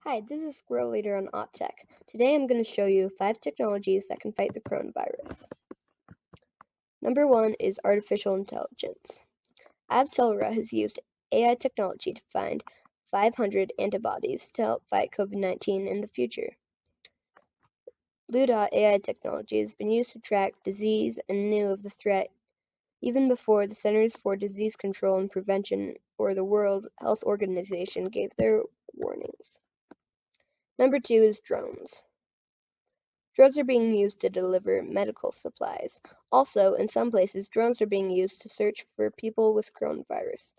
Hi, this is Squirrel Leader on OttTech. Today I'm going to show you 5 technologies that can fight the coronavirus. Number 1 is artificial intelligence. AbCellera has used AI technology to find 500 antibodies to help fight COVID-19 in the future. L.E.D AI technology has been used to track disease and knew of the threat even before the Centers for Disease Control and Prevention or the World Health Organization gave their warnings. Number 2 is drones. Drones are being used to deliver medical supplies. Also, in some places, drones are being used to search for people with coronavirus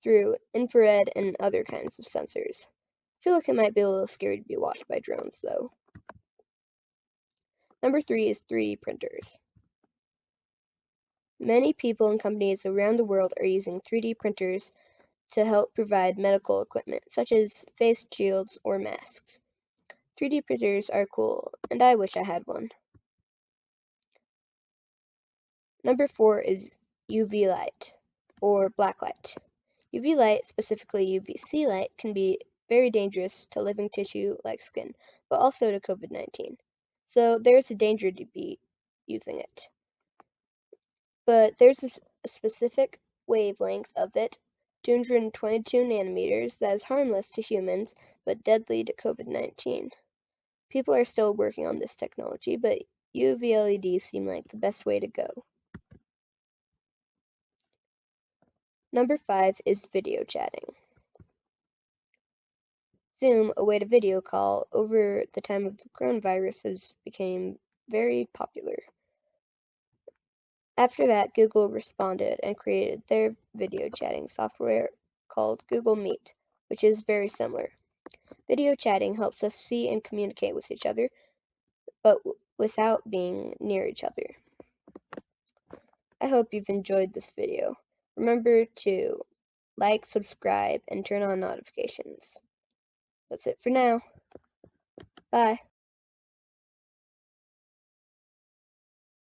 through infrared and other kinds of sensors. I feel like it might be a little scary to be watched by drones, though. Number 3 is 3D printers. Many people and companies around the world are using 3D printers to help provide medical equipment, such as face shields or masks. 3D printers are cool, and I wish I had one. Number 4 is UV light, or black light. UV light, specifically U.V.C light, can be very dangerous to living tissue like skin, but also to COVID-19. So there's a danger to be using it. But there's a specific wavelength of it, 222 nanometers, that is harmless to humans, but deadly to COVID-19. People are still working on this technology, but UV LEDs seem like the best way to go. Number 5 is video chatting. Zoom, a way to video call, over the time of the coronavirus has become very popular. After that, Google responded and created their video chatting software called Google Meet, which is very similar. Video chatting helps us see and communicate with each other, but without being near each other. I hope you've enjoyed this video. Remember to like, subscribe, and turn on notifications. That's it for now. Bye.